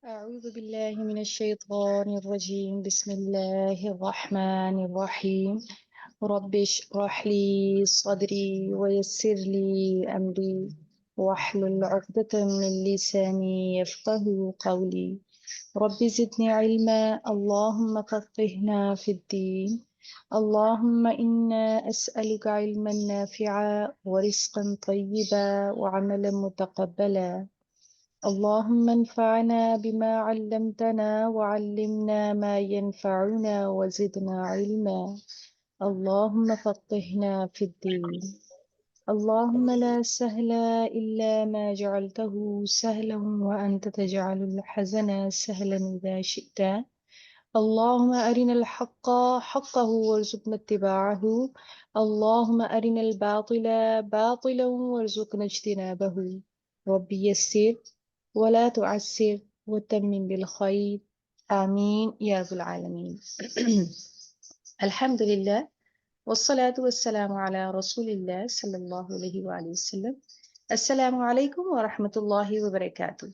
أعوذ بالله من الشيطان الرجيم. بسم الله الرحمن الرحيم. رب اشرح لي صدري ويسر لي أمري واحلل عقدة من لساني يفقه قولي. رب زدني علما، اللهم فقهنا في الدين. اللهم إنا أسألك علما نافعا ورزقا طيبا وعملا متقبلا. اللهم انفعنا بما علمتنا وعلمنا ما ينفعنا وزدنا علما. اللهم فقهنا في الدين. اللهم لا سهل إلا ما جعلته سهلا وأنت تجعل الحزن سهلا إذا شئت. اللهم أرنا الحق حقه وارزقنا اتباعه. اللهم أرنا الباطل باطلا وارزقنا اجتنابه. ربي يسر ولا تعسر وتمم بالخير. آمين يا رب العالمين. الحمد لله والصلاة والسلام على رسول الله صلى الله عليه وآله وسلم. السلام عليكم ورحمة الله وبركاته.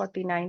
49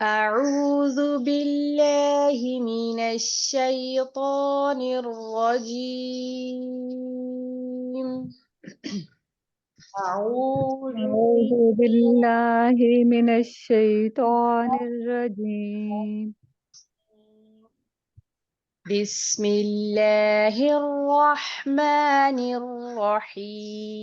أعوذ بالله من الشيطان الرجيم. أعوذ أعوذ بالله من الشيطان الرجيم. بسم الله الرحمن الرحيم.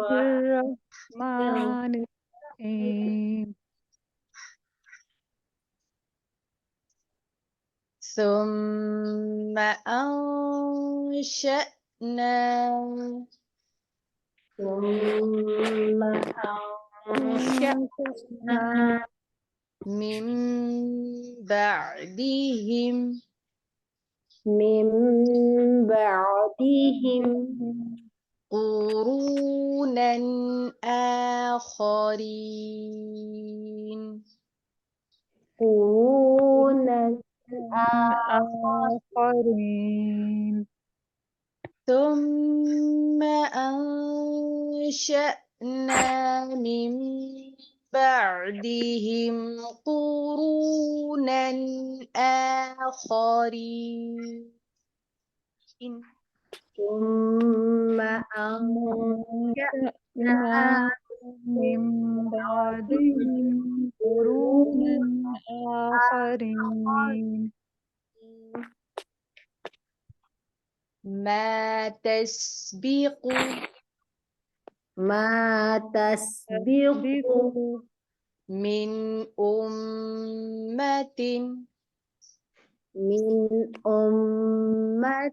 الرحمن الرحيم. ثم أنشأنا ثم أنشأنا من بعدهم من بعدهم قرونا آخرين قرونا آخرين. ثم أنشأنا من بعدهم قرونا آخرين ثم أنشأنا من بعدهم قرونا آخرين. ما تسبق من أمة من أمة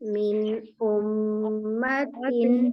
من أمة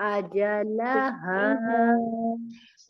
أجلها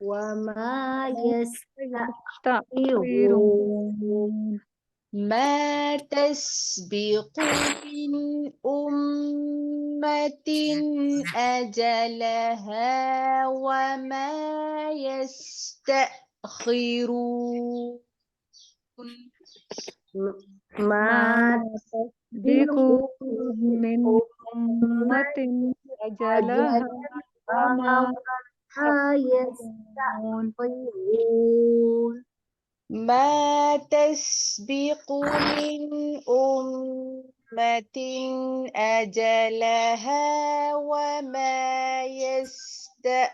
وما يستأخرون يستأخرون. ما تسبق من أمة أجلها وما يستأخرون ما تسبق من أمة أجلها وما يستأخرون. ما تسبق من أمة أجلها وما يستأخرون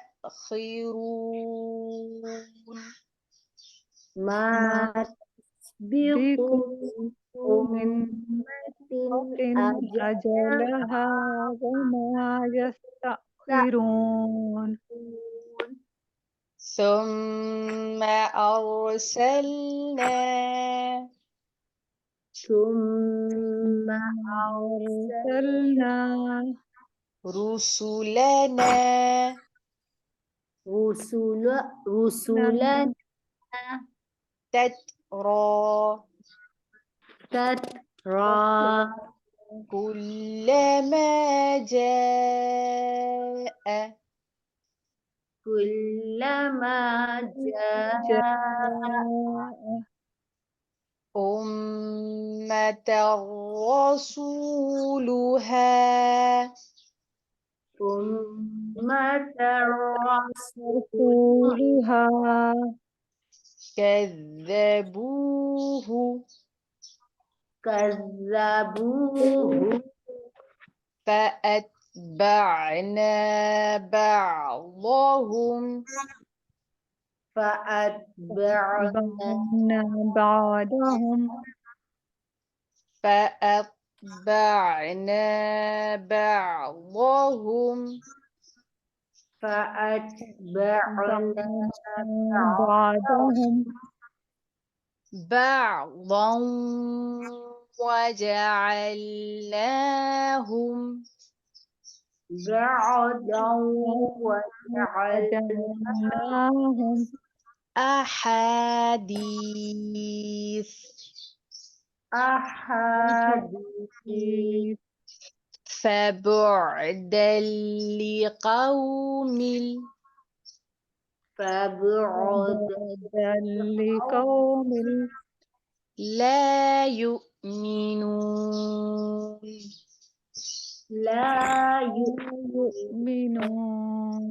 ما تسبق تسبق من أمة أجلها وما يستأخرون. ثم أرسلنا ثم أرسلنا رسلنا رسلا تترى تترى كلما جاء كلما جاء جاء أمة رسولها أمة الرسول رسولها كذبوه كذبوه فأتبعنا بعضهم فأتبعنا بعدهم فأتبعنا بعضهم فأتبعنا بعدهم بعضا وجعلناهم بعدا وجعلنا وجعلناهم أحاديث أحاديث فبعدا لقوم فبعدا لقوم لا يؤمنون لا يؤمنون يؤمنون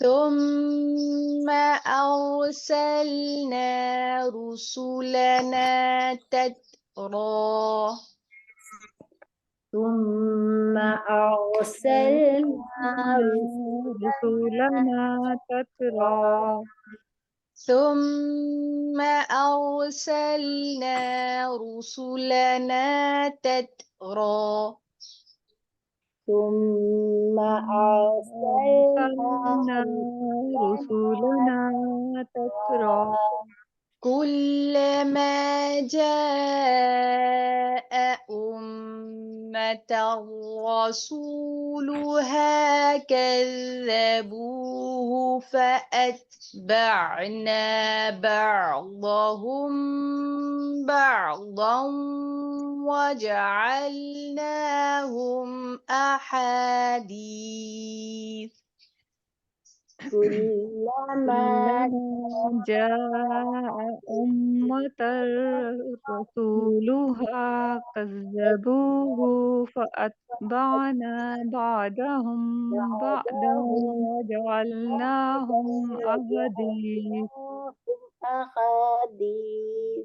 ثم أرسلنا رسلنا تترى ثم أرسلنا رسلنا تترى ثم أرسلنا رسلنا تترى ثم أرسلنا رسلنا تترى كلما جاء أمة رسولها كذبوه فأتبعنا بعضهم بعضا وجعلناهم أحاديث كلما جاء أمة رسولها كذبوه فأتبعنا بعدهم بعدا وجعلناهم أحاديث أحاديث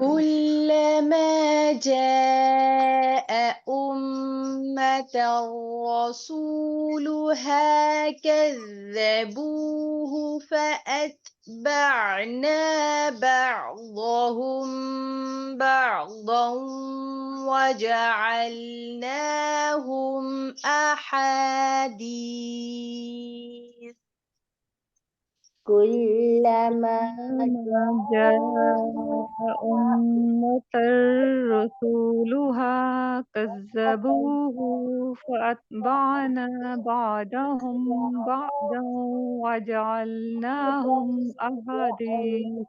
كلما جاء أمة رسولها كذبوه فأتبعنا بعضهم بعضا وجعلناهم أحاديث كلما جاء أمة رسولها كذبوه فأتبعنا بعدهم بعدا وجعلناهم أحاديث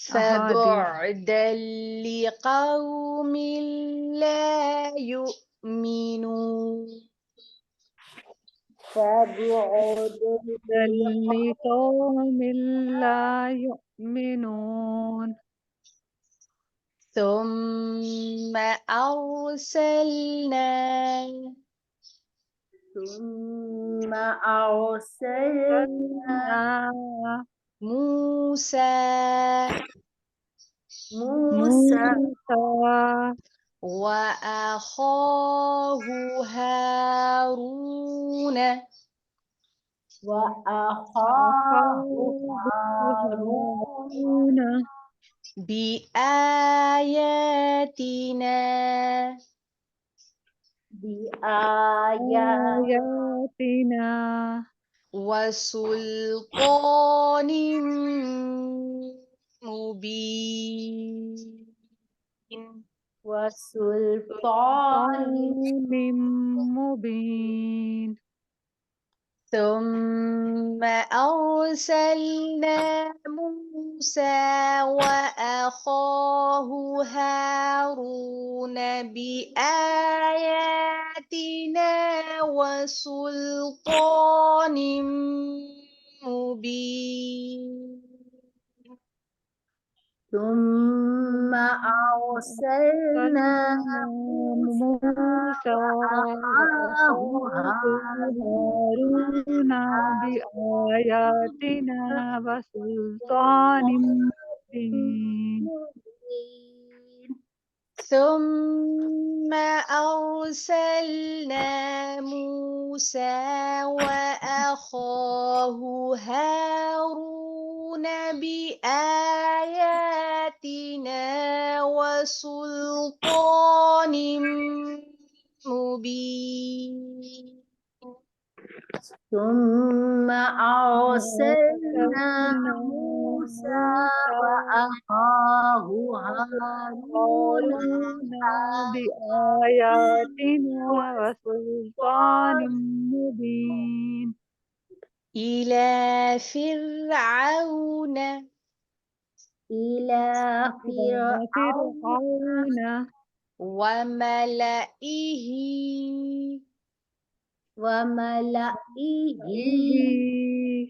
فبعدا لقوم لا يؤمنون فبعد لقوم لا يؤمنون ثم أرسلنا ثم أرسلنا موسى موسى وأخاه هارون وأخاه هارون بآياتنا بآياتنا وسلطان مبين وسلطان مبين. ثم أرسلنا موسى وأخاه هارون بآياتنا وسلطان مبين ثم أرسلنا موسى موسى وأخاه هارون بآياتنا وسلطان مبين. ثم أرسلنا موسى وأخاه هارون بآياتنا وسلطان مبين ثم أرسلنا موسى وأخاه هارون بآياتنا وسلطان مبين إلى فرعون إلى فرعون وملئه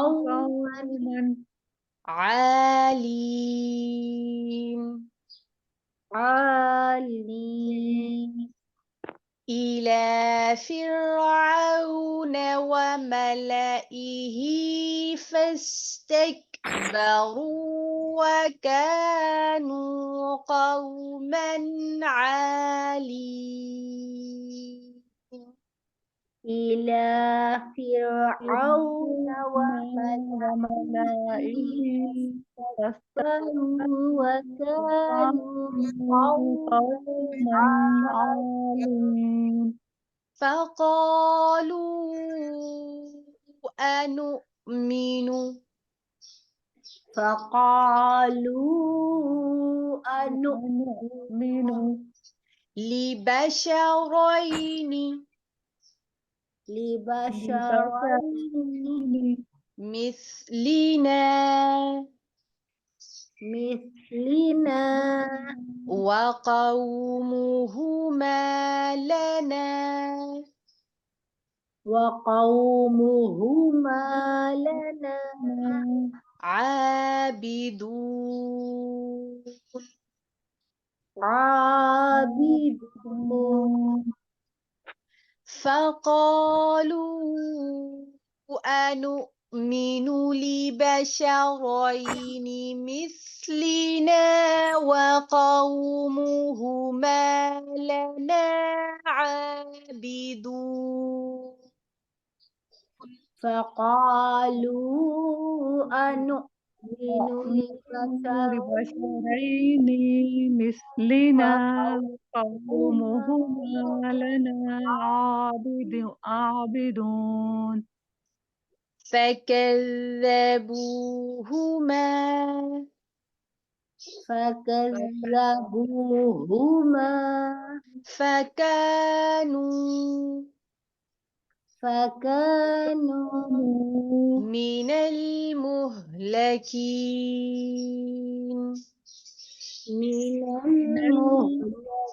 قوما عالين إلى فرعون وملئه فاستكبروا وكانوا قوما عالين إلى فرعون وملائه وكانوا قوما عالين فقالوا أنؤمن لبشرين مثلنا وقومهما لنا عابدون فقالوا أنؤمن لبشرين مثلنا وقومهما لنا عابدون فقالوا أنؤمن لبشرين مثلنا قومهما لنا عابدون فكذبوهما فكذبوهما فكانوا من المهلكين من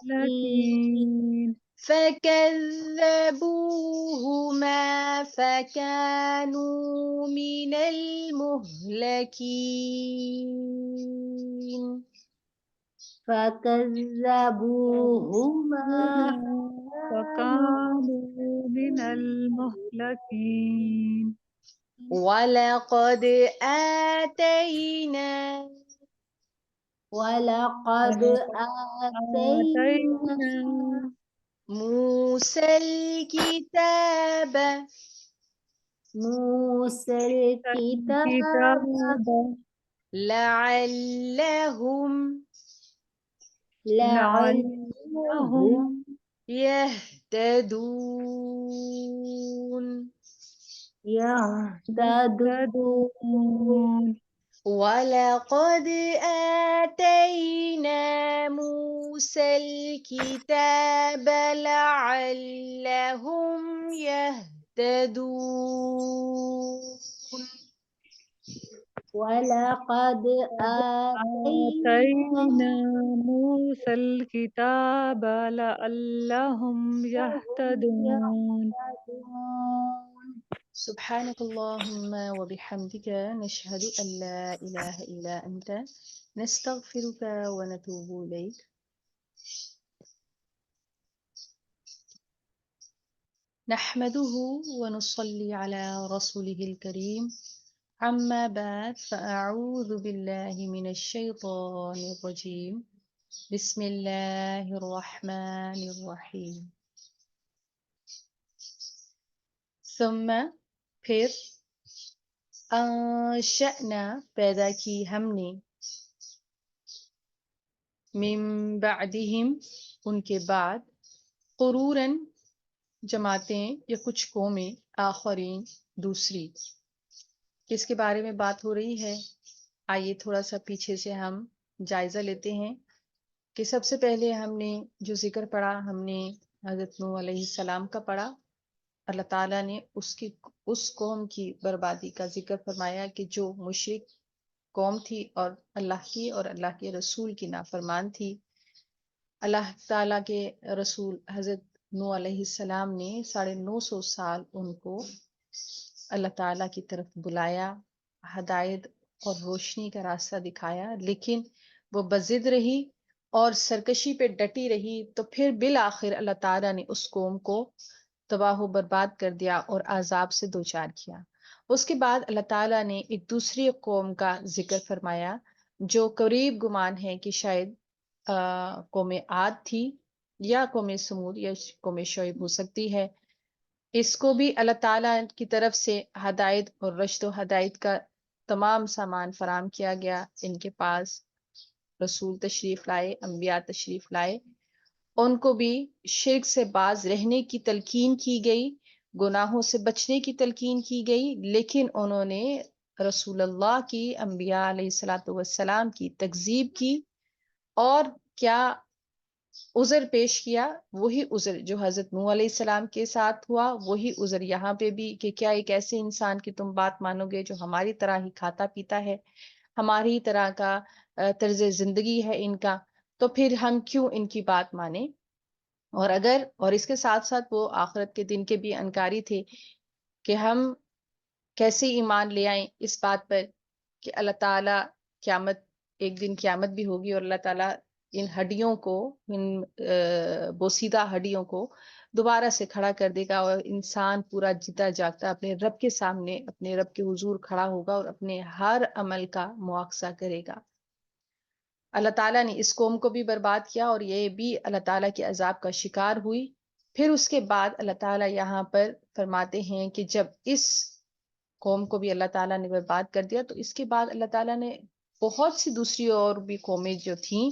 المهلكين فكذبوهما فكانوا من المهلكين فكذبوهما فكانوا من المهلكين ولقد آتينا ولقد آتينا موسى الكتاب موسى الكتاب الكتاب لعلهم لعلهم يهتدون يهتدون ولقد آتينا موسى الكتاب لعلهم يهتدون ولقد آتينا آتينا موسى الكتاب لعلهم يهتدون سبحانك اللهم وبحمدك نشهد أن لا إله إلا أنت نستغفرك ونتوب إليك. نحمده ونصلي على رسوله الكريم. أما بعد فأعوذ بالله من الشيطان الرجيم. بسم الله الرحمن الرحیم. ثم پھر انشأنا پیدا کی ہم نے من بعدہم ان کے بعد قروناً جماعتیں یا کچھ قومیں آخرین دوسری. کس کے بارے میں بات ہو رہی ہے؟ آئیے تھوڑا سا پیچھے سے ہم جائزہ لیتے ہیں کہ سب سے پہلے ہم نے جو ذکر پڑھا ہم نے حضرت نوح علیہ السلام کا پڑھا. اللہ تعالیٰ نے اس قوم کی بربادی کا ذکر فرمایا کہ جو مشرک قوم تھی اور اللہ کے رسول کی نافرمان تھی. اللہ تعالیٰ کے رسول حضرت نوح علیہ السلام نے 950 سال ان کو اللہ تعالیٰ کی طرف بلایا، ہدایت اور روشنی کا راستہ دکھایا، لیکن وہ بضد رہی اور سرکشی پہ ڈٹی رہی. تو پھر بالآخر اللہ تعالیٰ نے اس قوم کو تباہ و برباد کر دیا اور عذاب سے دوچار کیا. اس کے بعد اللہ تعالیٰ نے ایک دوسری قوم کا ذکر فرمایا جو قریب گمان ہے کہ شاید قوم عاد تھی یا قوم سمود یا قوم شعیب ہو سکتی ہے. اس کو بھی اللہ تعالیٰ کی طرف سے ہدایت اور رشد و ہدایت کا تمام سامان فراہم کیا گیا. ان کے پاس رسول تشریف لائے، انبیاء تشریف لائے. ان کو بھی شرک سے باز رہنے کی تلقین کی گئی، گناہوں سے بچنے کی تلقین کی گئی، لیکن انہوں نے رسول اللہ کی، انبیاء علیہ السلام کی تکذیب کی اور کیا عذر پیش کیا. وہی عذر جو حضرت نوح علیہ السلام کے ساتھ ہوا وہی عذر یہاں پہ بھی، کہ کیا ایک ایسے انسان کی تم بات مانو گے جو ہماری طرح ہی کھاتا پیتا ہے، ہماری طرح کا طرز زندگی ہے ان کا، تو پھر ہم کیوں ان کی بات مانیں. اور اس کے ساتھ ساتھ وہ آخرت کے دن کے بھی انکاری تھے کہ ہم کیسے ایمان لے آئیں اس بات پر کہ اللہ تعالیٰ ایک دن قیامت بھی ہوگی اور اللہ تعالیٰ ان ہڈیوں کو، ان بوسیدہ ہڈیوں کو دوبارہ سے کھڑا کر دے گا اور انسان پورا جیتا جاگتا اپنے رب کے سامنے، اپنے رب کے حضور کھڑا ہوگا اور اپنے ہر عمل کا مواخذہ کرے گا. اللہ تعالیٰ نے اس قوم کو بھی برباد کیا اور یہ بھی اللہ تعالیٰ کے عذاب کا شکار ہوئی. پھر اس کے بعد اللہ تعالیٰ یہاں پر فرماتے ہیں کہ جب اس قوم کو بھی اللہ تعالیٰ نے برباد کر دیا تو اس کے بعد اللہ تعالیٰ نے بہت سی دوسری اور بھی قومیں جو تھیں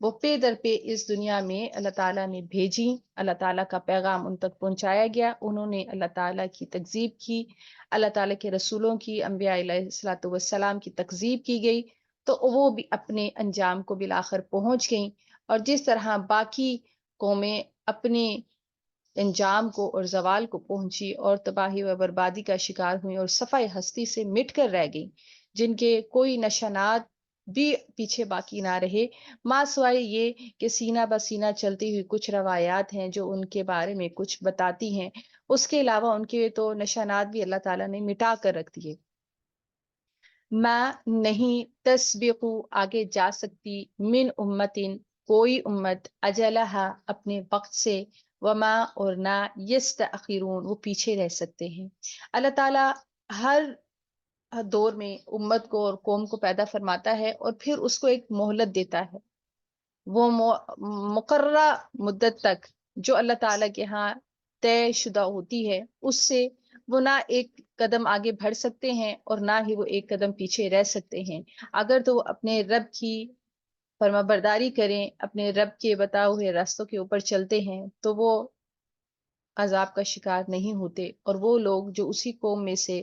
وہ پے در پہ اس دنیا میں اللہ تعالیٰ نے بھیجی. اللہ تعالیٰ کا پیغام ان تک پہنچایا گیا، انہوں نے اللہ تعالیٰ کی تکذیب کی، اللہ تعالیٰ کے رسولوں کی، انبیاء علیہ السلام کی تکذیب کی گئی تو وہ بھی اپنے انجام کو بالآخر پہنچ گئیں، اور جس طرح باقی قومیں اپنے انجام کو اور زوال کو پہنچی اور تباہی و بربادی کا شکار ہوئی اور صفحہ ہستی سے مٹ کر رہ گئی، جن کے کوئی نشانات بھی پیچھے باقی نہ رہے، ماں سوائے یہ کہ سینہ بہ سینہ چلتی ہوئی کچھ روایات ہیں جو ان کے بارے میں کچھ بتاتی ہیں، اس کے علاوہ ان کے تو نشانات بھی اللہ تعالیٰ نے مٹا کر رکھ دیے۔ میں نہیں تسبق آگے جا سکتی، من امتن کوئی امت، اجلہا اپنے وقت سے، وما اور نہ یستأخرون وہ پیچھے رہ سکتے ہیں۔ اللہ تعالیٰ ہر دور میں امت کو اور قوم کو پیدا فرماتا ہے اور پھر اس کو ایک مہلت دیتا ہے، وہ مقررہ مدت تک جو اللہ تعالیٰ کے ہاں طے شدہ ہوتی ہے، اس سے وہ نہ ایک قدم آگے بڑھ سکتے ہیں اور نہ ہی وہ ایک قدم پیچھے رہ سکتے ہیں۔ اگر تو وہ اپنے رب کی فرما برداری کریں، اپنے رب کے بتائے ہوئے راستوں کے اوپر چلتے ہیں، تو وہ عذاب کا شکار نہیں ہوتے، اور وہ لوگ جو اسی قوم میں سے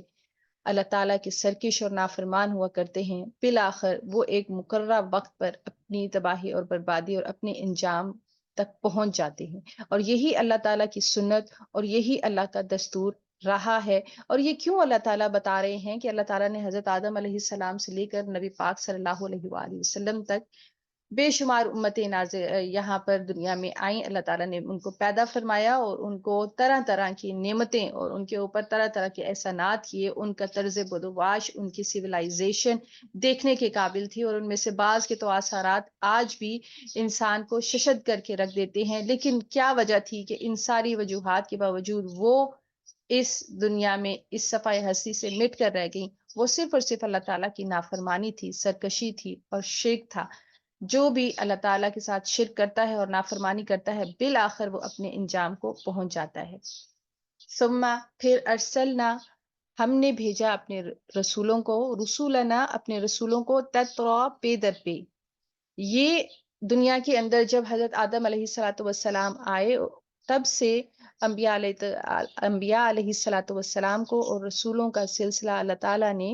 اللہ تعالیٰ کے سرکش اور نافرمان ہوا کرتے ہیں، بالآخر وہ ایک مقررہ وقت پر اپنی تباہی اور بربادی اور اپنے انجام تک پہنچ جاتے ہیں۔ اور یہی اللہ تعالیٰ کی سنت اور یہی اللہ کا دستور رہا ہے۔ اور یہ کیوں اللہ تعالیٰ بتا رہے ہیں کہ اللہ تعالیٰ نے حضرت آدم علیہ السلام سے لے کر نبی پاک صلی اللہ علیہ وآلہ وسلم تک بے شمار امتیں یہاں پر دنیا میں آئیں، اللہ تعالیٰ نے ان کو پیدا فرمایا اور ان کو طرح طرح کی نعمتیں اور ان کے اوپر طرح طرح کے احسانات کیے، ان کا طرز بدواش، ان کی سویلائزیشن دیکھنے کے قابل تھی، اور ان میں سے بعض کے تو آثارات آج بھی انسان کو ششد کر کے رکھ دیتے ہیں۔ لیکن کیا وجہ تھی کہ ان ساری وجوہات کے باوجود وہ اس دنیا میں اس صفحہ ہستی سے مٹ کر رہ گئیں؟ وہ صرف اور صرف اللہ تعالیٰ کی نافرمانی تھی، سرکشی تھی اور شرک تھا۔ جو بھی اللہ تعالیٰ کے ساتھ شرک کرتا ہے اور نافرمانی کرتا ہے، بالآخر وہ اپنے انجام کو پہنچ جاتا ہے۔ ثم پھر ارسلنا ہم نے بھیجا اپنے رسولوں کو، رسولنا اپنے رسولوں کو، تترا پے در پے۔ یہ دنیا کے اندر جب حضرت آدم علیہ السلام آئے، تب سے انبیاء علیہ السلام کو اور رسولوں کا سلسلہ اللہ تعالیٰ نے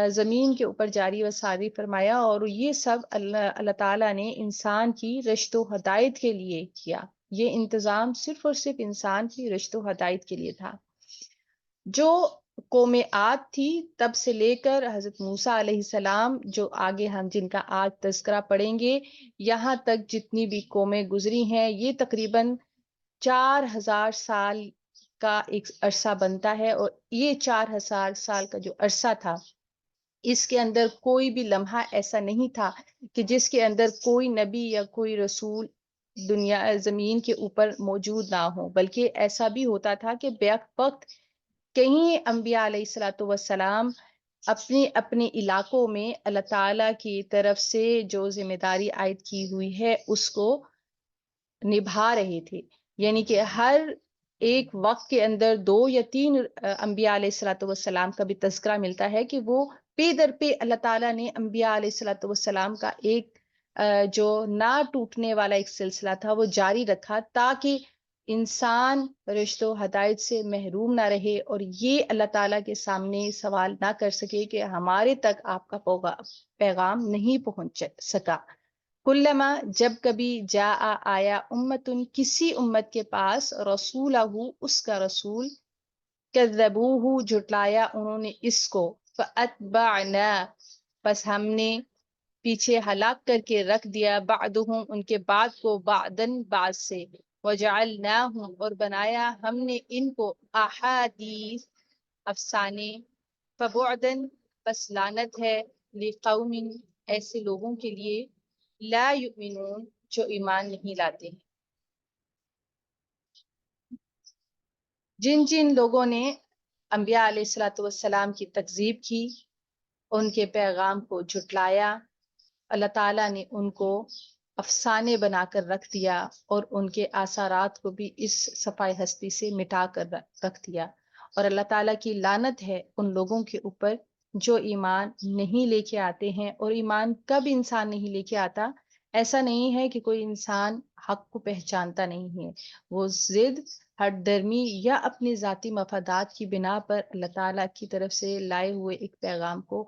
زمین کے اوپر جاری و ساری فرمایا، اور یہ سب اللہ تعالیٰ نے انسان کی رشد و ہدایت کے لیے کیا۔ یہ انتظام صرف اور صرف انسان کی رشد و ہدایت کے لیے تھا۔ جو قوم عاد تھی تب سے لے کر حضرت موسیٰ علیہ السلام، جو آگے ہم جن کا آج تذکرہ پڑھیں گے، یہاں تک جتنی بھی قومیں گزری ہیں، یہ تقریباً 4000 سال کا ایک عرصہ بنتا ہے، اور یہ 4000 سال کا جو عرصہ تھا، اس کے اندر کوئی بھی لمحہ ایسا نہیں تھا کہ جس کے اندر کوئی نبی یا کوئی رسول دنیا زمین کے اوپر موجود نہ ہو، بلکہ ایسا بھی ہوتا تھا کہ بیک وقت کہیں انبیاء علیہ الصلوۃ والسلام اپنے اپنے علاقوں میں اللہ تعالیٰ کی طرف سے جو ذمہ داری عائد کی ہوئی ہے اس کو نبھا رہے تھے۔ یعنی کہ ہر ایک وقت کے اندر 2 یا 3 انبیاء علیہ الصلوۃ والسلام کا بھی تذکرہ ملتا ہے کہ وہ پے در پہ اللہ تعالیٰ نے انبیاء علیہ الصلوۃ والسلام کا ایک جو نہ ٹوٹنے والا ایک سلسلہ تھا وہ جاری رکھا، تاکہ انسان رشد و ہدایت سے محروم نہ رہے اور یہ اللہ تعالیٰ کے سامنے سوال نہ کر سکے کہ ہمارے تک آپ کا پیغام نہیں پہنچ سکا۔ کلما جب کبھی جا آیا امتن کسی امت کے پاس رسولہ اس کا رسول، کذبوہ جھٹلایا انہوں نے اس کو، فاتبعنا پس ہم نے پیچھے ہلاک کر کے رکھ دیا، بعدہم ان کے بعد کو، بعدن بعد سے، وجعلناہم اور بنایا ہم نے ان کو، احادیث افسانے، فبعدن پس لعنت ہے، لقوم ایسے لوگوں کے لیے، لا یؤمنون جو ایمان نہیں لاتے ہیں۔ جن جن لوگوں نے انبیاء علیہ الصلوۃ والسلام کی تکذیب کی، ان کے پیغام کو جھٹلایا، اللہ تعالیٰ نے ان کو افسانے بنا کر رکھ دیا اور ان کے آثارات کو بھی اس صفحہ ہستی سے مٹا کر رکھ دیا۔ اور اللہ تعالیٰ کی لعنت ہے ان لوگوں کے اوپر جو ایمان نہیں لے کے آتے ہیں۔ اور ایمان کب انسان نہیں لے کے آتا؟ ایسا نہیں ہے کہ کوئی انسان حق کو پہچانتا نہیں ہے، وہ ضد، ہٹ درمی یا اپنی ذاتی مفادات کی بنا پر اللہ تعالیٰ کی طرف سے لائے ہوئے ایک پیغام کو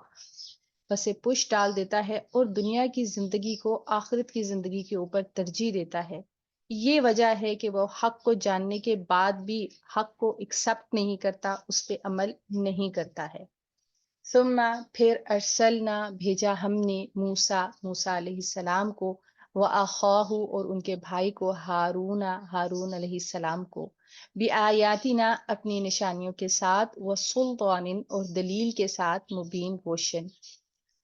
پس پش ڈال دیتا ہے اور دنیا کی زندگی کو آخرت کی زندگی کے اوپر ترجیح دیتا ہے. یہ وجہ ہے کہ وہ حق کو جاننے کے بعد بھی حق کو ایکسپٹ نہیں کرتا، اس پہ عمل نہیں کرتا ہے. ثم پھر ارسلنا بھیجا ہم نے موسیٰ علیہ السلام کو، وَأَخَاهُ اور ان کے بھائی کو، ہارون علیہ السلام کو، بِآیاتنا اپنی نشانیوں کے ساتھ، وَسُلْطَانٍ اور دلیل کے ساتھ، مبین روشن.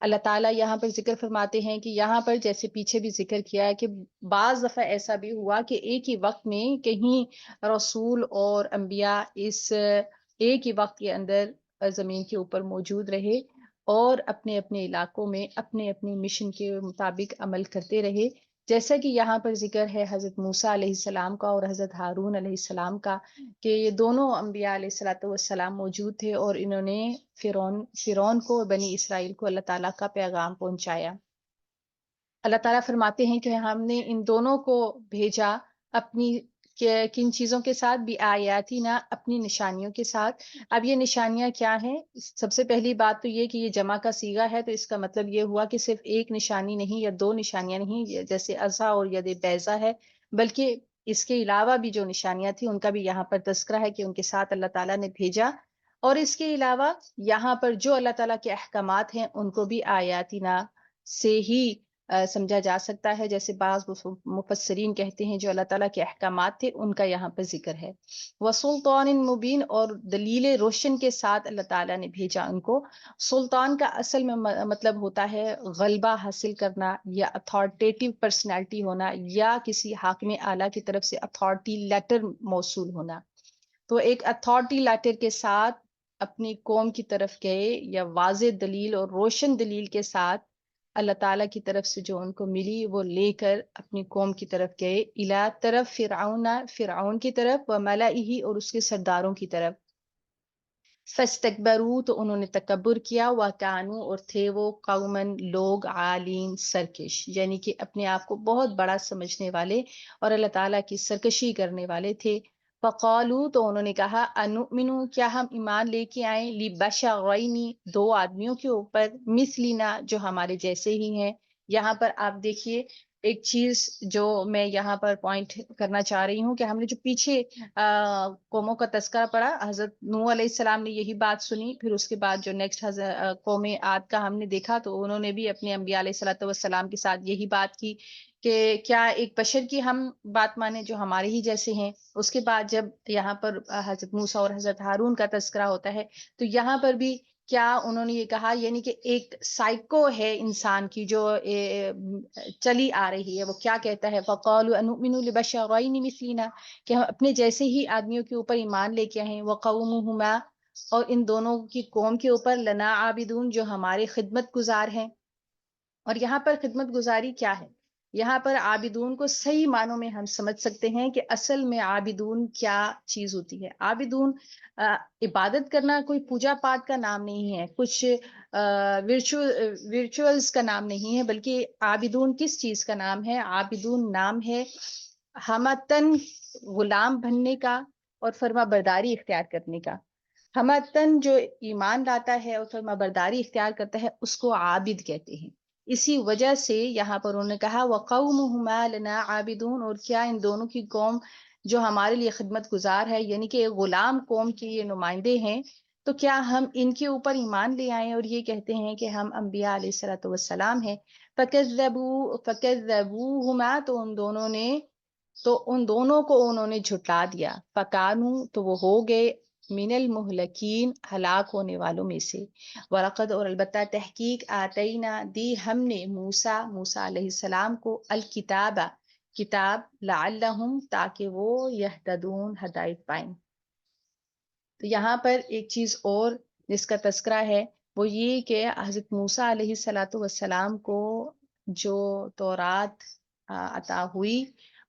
اللہ تعالیٰ یہاں پر ذکر فرماتے ہیں کہ یہاں پر جیسے پیچھے بھی ذکر کیا ہے کہ بعض دفعہ ایسا بھی ہوا کہ ایک ہی وقت میں کہیں رسول اور انبیاء اس ایک ہی وقت کے اندر زمین کے اوپر موجود رہے اور اپنے اپنے علاقوں میں اپنے اپنے مشن کے مطابق عمل کرتے رہے. جیسا کہ یہاں پر ذکر ہے حضرت موسیٰ علیہ السلام کا اور حضرت ہارون علیہ السلام کا کہ یہ دونوں انبیاء علیہ الصلوۃ والسلام موجود تھے اور انہوں نے فرعون کو، بنی اسرائیل کو اللہ تعالیٰ کا پیغام پہنچایا. اللہ تعالیٰ فرماتے ہیں کہ ہم نے ان دونوں کو بھیجا اپنی کن چیزوں کے ساتھ، بھی آیاتنا اپنی نشانیوں کے ساتھ. اب یہ نشانیاں کیا ہیں؟ سب سے پہلی بات تو یہ کہ یہ جمع کا صیغہ ہے، تو اس کا مطلب یہ ہوا کہ صرف ایک نشانی نہیں یا دو نشانیاں نہیں جیسے عصا اور ید بیضا ہے، بلکہ اس کے علاوہ بھی جو نشانیاں تھیں ان کا بھی یہاں پر تذکرہ ہے کہ ان کے ساتھ اللہ تعالیٰ نے بھیجا. اور اس کے علاوہ یہاں پر جو اللہ تعالیٰ کے احکامات ہیں ان کو بھی آیاتنا سے ہی سمجھا جا سکتا ہے. جیسے بعض مفسرین کہتے ہیں جو اللہ تعالیٰ کے احکامات تھے ان کا یہاں پر ذکر ہے. وَسُلْطَانٍ مُبِينٍ اور دلیل روشن کے ساتھ اللہ تعالیٰ نے بھیجا ان کو. سلطان کا اصل میں مطلب ہوتا ہے غلبہ حاصل کرنا یا اتھارٹیٹیو پرسنالٹی ہونا یا کسی حاکم اعلیٰ کی طرف سے اتھارٹی لیٹر موصول ہونا. تو ایک اتھارٹی لیٹر کے ساتھ اپنی قوم کی طرف گئے یا واضح دلیل اور روشن دلیل کے ساتھ اللہ تعالیٰ کی طرف سے جو ان کو ملی وہ لے کر اپنی قوم کی طرف گئے. الا طرف فرعون کی طرف، وملئہ اور اس کے سرداروں کی طرف. فاستکبروا تو انہوں نے تکبر کیا، وکانوا اور تھے وہ قومن لوگ، عالین سرکش، یعنی کہ اپنے آپ کو بہت بڑا سمجھنے والے اور اللہ تعالیٰ کی سرکشی کرنے والے تھے. فقالوا تو انہوں نے کہا، انؤمنو کیا ہم ایمان لے کے آئیں، لبشرین دو آدمیوں کے اوپر، مثلنا جو ہمارے جیسے ہی ہیں. یہاں پر آپ دیکھیے ایک چیز جو میں یہاں پر پوائنٹ کرنا چاہ رہی ہوں کہ ہم نے جو پیچھے قوموں کا تذکرہ پڑھا، حضرت نوح علیہ السلام نے یہی بات سنی، پھر اس کے بعد جو نیکسٹ قوم عاد کا ہم نے دیکھا تو انہوں نے بھی اپنے انبیاء علیہ الصلوۃ والسلام کے ساتھ یہی بات کی کہ کیا ایک بشر کی ہم بات مانیں جو ہمارے ہی جیسے ہیں. اس کے بعد جب یہاں پر حضرت موسیٰ اور حضرت ہارون کا تذکرہ ہوتا ہے تو یہاں پر بھی کیا انہوں نے یہ کہا، یعنی کہ ایک سائیکو ہے انسان کی جو چلی آ رہی ہے، وہ کیا کہتا ہے، فَقَالُوا أَنُؤْمِنُ لِبَشَرَيْنِ مِثْلِنَا کہ ہم اپنے جیسے ہی آدمیوں کے اوپر ایمان لے کے آئے ہیں. وَقَوْمُهُمَا اور ان دونوں کی قوم کے اوپر، لَنَا عَابِدُونَ جو ہمارے خدمت گزار ہیں. اور یہاں پر خدمت گزاری کیا ہے؟ یہاں پر عابدون کو صحیح معنوں میں ہم سمجھ سکتے ہیں کہ اصل میں عابدون کیا چیز ہوتی ہے. عابدون عبادت کرنا کوئی پوجا پاٹ کا نام نہیں ہے، کچھ ورچوئلز کا نام نہیں ہے، بلکہ عابدون کس چیز کا نام ہے؟ عابدون نام ہے ہمتن غلام بننے کا اور فرما برداری اختیار کرنے کا. ہمتن جو ایمان لاتا ہے اور فرما برداری اختیار کرتا ہے اس کو عابد کہتے ہیں. اسی وجہ سے یہاں پر انہوں نے کہا وَقَوْمُهُمَا لَنَا عَابِدُونَ اور کیا ان دونوں کی قوم جو ہمارے لیے خدمت گزار ہے، یعنی کہ غلام قوم کے یہ نمائندے ہیں، تو کیا ہم ان کے اوپر ایمان لے آئیں اور یہ کہتے ہیں کہ ہم انبیاء علیہ الصلوۃ والسلام ہیں. فَكَذَّبُوهُمَا تو ان دونوں کو انہوں نے جھٹلا دیا. فَكَانُوا تو وہ ہو گئے من المہلکین ہلاک ہونے والوں میں سے. وَلَقَدْ اور البتہ تحقیق آتینا دی ہم نے موسیٰ علیہ السلام کو الکتاب کتاب لعلہم تاکہ وہ یہتدون ہدایت پائیں. تو یہاں پر ایک چیز اور جس کا تذکرہ ہے وہ یہ کہ حضرت موسیٰ علیہ الصلوۃ والسلام کو جو تورات عطا ہوئی،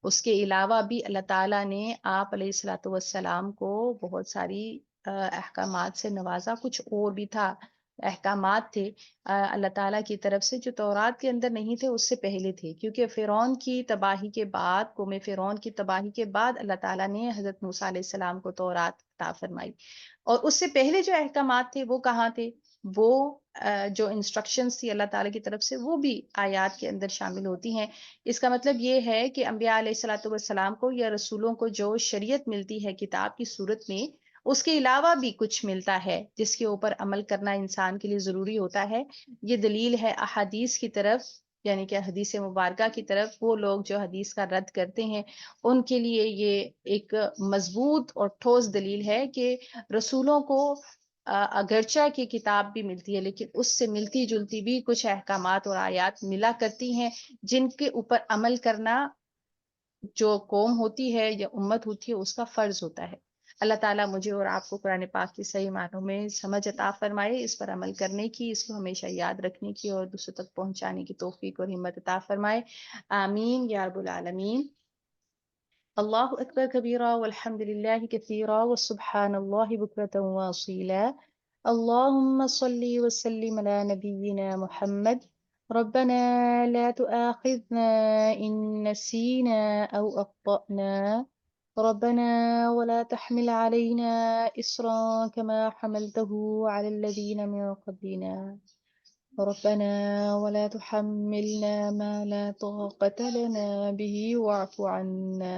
اس کے علاوہ بھی اللہ تعالیٰ نے آپ علیہ الصلوۃ والسلام کو بہت ساری احکامات سے نوازا. کچھ اور بھی تھا، احکامات تھے اللہ تعالیٰ کی طرف سے جو تورات کے اندر نہیں تھے، اس سے پہلے تھے، کیونکہ فرعون کی تباہی کے بعد، قوم فرعون کی تباہی کے بعد اللہ تعالیٰ نے حضرت موسیٰ علیہ السلام کو تورات عطا فرمائی. اور اس سے پہلے جو احکامات تھے وہ کہاں تھے؟ وہ جو انسٹرکشنز تھی اللہ تعالیٰ کی طرف سے وہ بھی آیات کے اندر شامل ہوتی ہیں۔ اس کا مطلب یہ ہے کہ انبیاء علیہ الصلوۃ والسلام کو یا رسولوں کو جو شریعت ملتی ہے کتاب کی صورت میں، اس کے علاوہ بھی کچھ ملتا ہے جس کے اوپر عمل کرنا انسان کے لیے ضروری ہوتا ہے۔ یہ دلیل ہے احادیث کی طرف، یعنی کہ حدیث مبارکہ کی طرف۔ وہ لوگ جو حدیث کا رد کرتے ہیں ان کے لیے یہ ایک مضبوط اور ٹھوس دلیل ہے کہ رسولوں کو اگرچہ کی کتاب بھی ملتی ہے لیکن اس سے ملتی جلتی بھی کچھ احکامات اور آیات ملا کرتی ہیں جن کے اوپر عمل کرنا جو قوم ہوتی ہے یا امت ہوتی ہے اس کا فرض ہوتا ہے۔ اللہ تعالیٰ مجھے اور آپ کو قرآن پاک کی صحیح معنوں میں سمجھ عطا فرمائے، اس پر عمل کرنے کی، اس کو ہمیشہ یاد رکھنے کی اور دوسروں تک پہنچانے کی توفیق اور ہمت عطا فرمائے، آمین یا رب العالمین۔ اللہ اکبر کبیرہ والحمد للہ کثیرہ وسبحان اللہ بکرۃ واصیلا۔ اللہم صلی وسلم علی نبینا محمد۔ ربنا لا تؤاخذنا إن نسينا أو أخطأنا، ربنا ولا تحمل علينا إصرا كما حملته على الذين من قبلنا، ربنا ولا تحملنا ما لا طاقة لنا به واعف عنا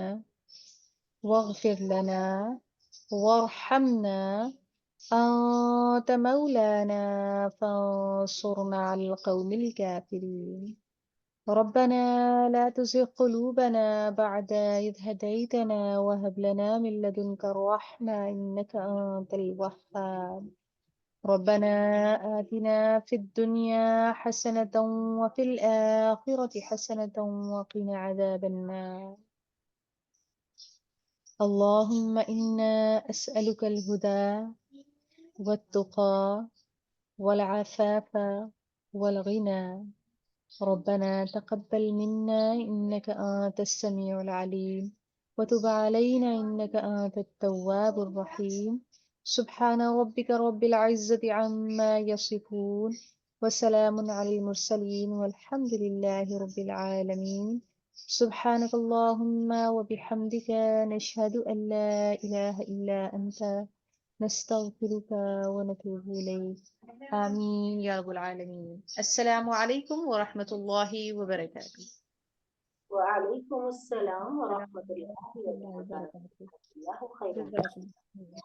واغفر لنا وارحمنا أنت مولانا فانصرنا على القوم الكافرين، ربنا لا تزغ قلوبنا بعد إذ هديتنا وهب لنا من لدنك الرحمة إنك أنت الوهاب، ربنا آتنا في الدنيا حسنة وفي الآخرة حسنة وقنا عذاب النار، اللهم إنا أسألك الهدى والتقى والعفاف والغنى، ربنا تقبل منا إنك أنت السميع العليم وتب علينا إنك أنت التواب الرحيم، سبحان ربك رب العزة عما يصفون وسلام على المرسلين والحمد لله رب العالمين، سبحانك اللهم وبحمدك نشهد أن لا إله إلا أنت نستغفرك ونتوب إليك، آمين يا رب العالمين۔ السلام علیکم ورحمۃ اللہ وبرکاتہ۔ وعلیکم السلام السلام ورحمۃ علیکم اللہ ورحمۃ اللہ وبرکاتہ۔ وبرکاتہ۔ اللہ خیر۔ جزاکم اللہ۔